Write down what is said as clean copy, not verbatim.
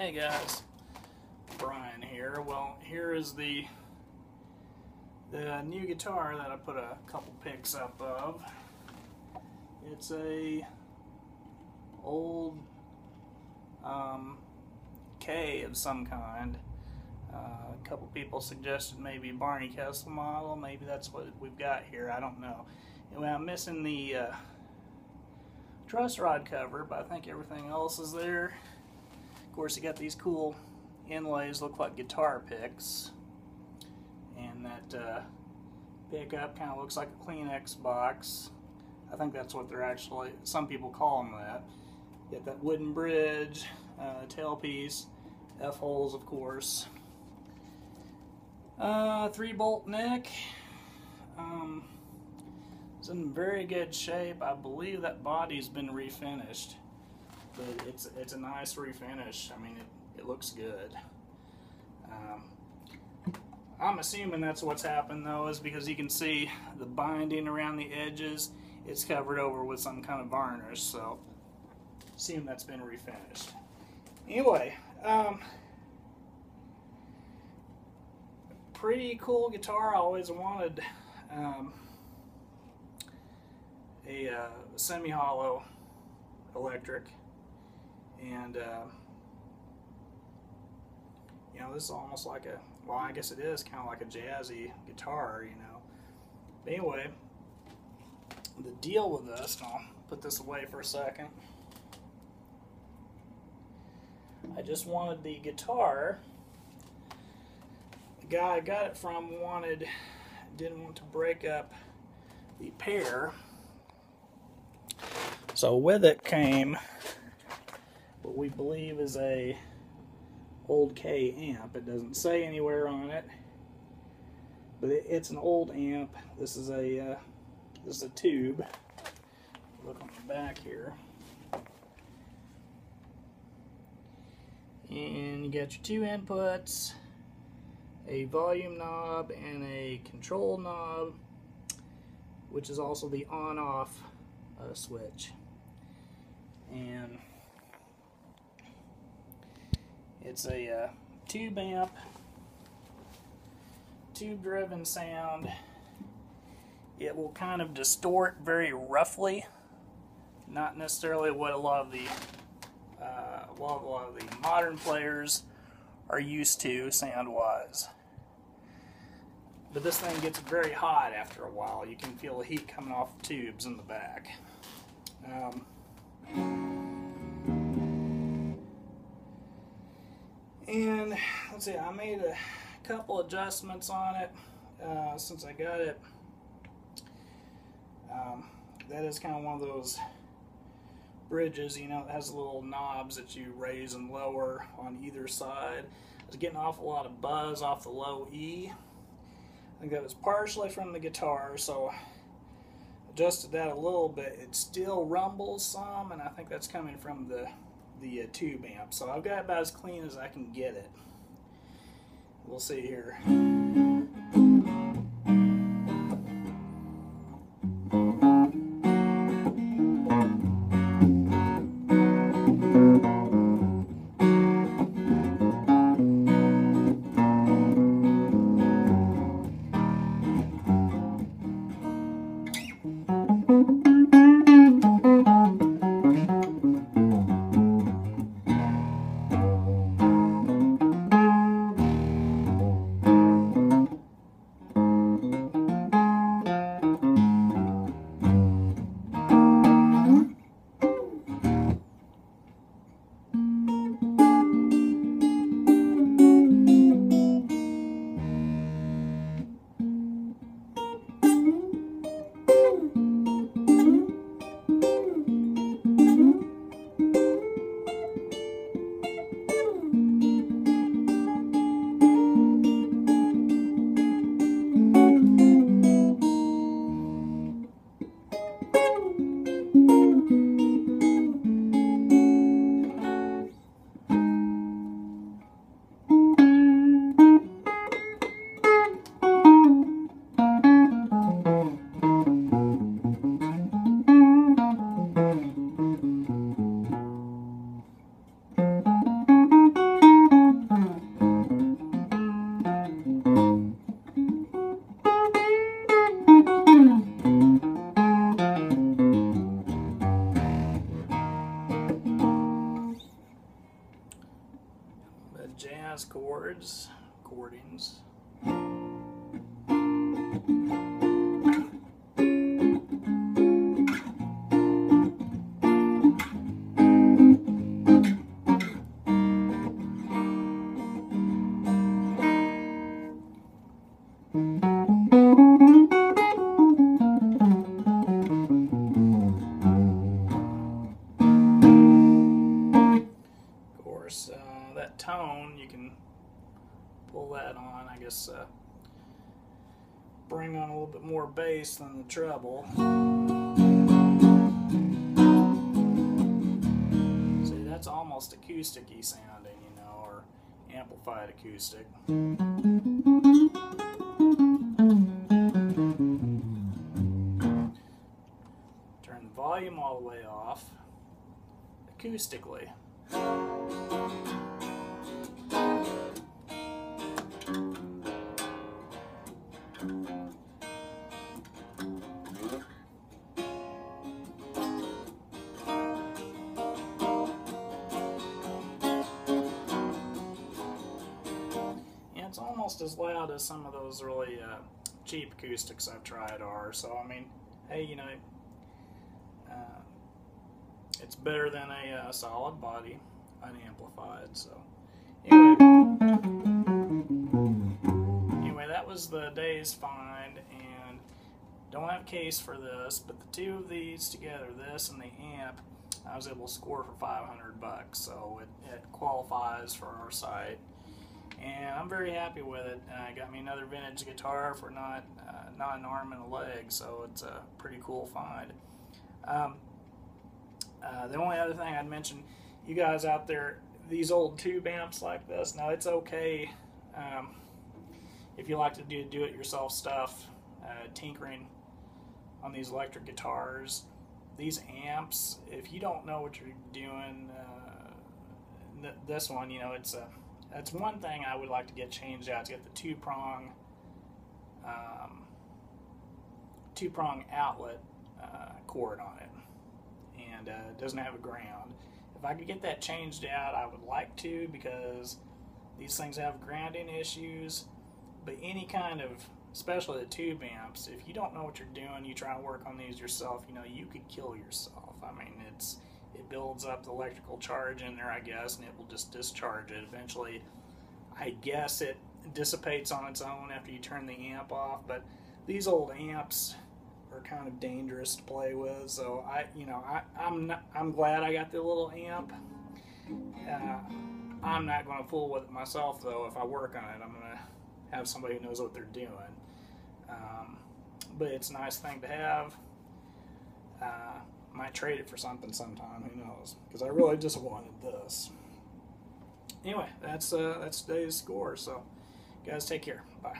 Hey guys, Brian here. Well, here is the new guitar that I put a couple pics up of. It's a old Kay of some kind. A couple people suggested maybe Barney Kessel model. Maybe that's what we've got here. I don't know. Anyway, I'm missing the truss rod cover, but I think everything else is there. Of course, you got these cool inlays, look like guitar picks, and that pickup kind of looks like a Kleenex box. I think that's what they're actually, some people call them that. You got that wooden bridge, tailpiece, F-holes of course. 3-bolt neck. It's in very good shape. I believe that body's been refinished, but it's a nice refinish. I mean, it looks good. I'm assuming that's what's happened though, is because you can see the binding around the edges. It's covered over with some kind of varnish, so assume that's been refinished. Anyway, pretty cool guitar. I always wanted a semi-hollow electric, and you know, this is almost like a, well, I guess it is kind of like a jazzy guitar, you know. But anyway, the deal with this, and I'll put this away for a second. I just wanted the guitar. The guy I got it from didn't want to break up the pair. So with it came what we believe is a old Kay amp. It doesn't say anywhere on it, but it's an old amp. This is a tube. Look on the back here, and you got your two inputs, a volume knob and a control knob, which is also the on-off switch. And it's a tube amp, tube-driven sound. It will kind of distort very roughly, not necessarily what a lot of the modern players are used to sound-wise. But this thing gets very hot after a while. You can feel the heat coming off the tubes in the back. And let's see, I made a couple adjustments on it since I got it. That is kind of one of those bridges, you know, it has little knobs that you raise and lower on either side. I was getting an awful lot of buzz off the low E. I think that was partially from the guitar, so I adjusted that a little bit. It still rumbles some, and I think that's coming from the tube amp. So I've got it about as clean as I can get it. We'll see here. jazz chords, chordings. That tone, you can pull that on, I guess, bring on a little bit more bass than the treble. See, that's almost acoustic-y sounding, you know, or amplified acoustic. Turn the volume all the way off, acoustically. It's almost as loud as some of those really cheap acoustics I've tried are. So I mean, hey, you know, it's better than a solid body unamplified. So anyway, that was the day's find, and don't have a case for this, but the two of these together, this and the amp, I was able to score for $500, so it qualifies for our site. And I'm very happy with it. Got me another vintage guitar for not an arm and a leg, so it's a pretty cool find. The only other thing I'd mention, you guys out there, these old tube amps like this, now it's okay if you like to do it-yourself stuff, tinkering on these electric guitars. These amps, if you don't know what you're doing, this one, you know, that's one thing I would like to get changed out, to get the two-prong outlet cord on it, and it doesn't have a ground. If I could get that changed out, I would like to, because these things have grounding issues. But any kind of, especially the tube amps, if you don't know what you're doing, you try to work on these yourself, you know, you could kill yourself. I mean, it builds up the electrical charge in there, I guess, and it will just discharge it. Eventually, I guess it dissipates on its own after you turn the amp off, but these old amps are kind of dangerous to play with, so I'm glad I got the little amp. I'm not going to fool with it myself, though. If I work on it, I'm going to have somebody who knows what they're doing. But it's a nice thing to have. Might trade it for something sometime, who knows, because I really just wanted this. Anyway, that's today's score, so guys, take care. Bye.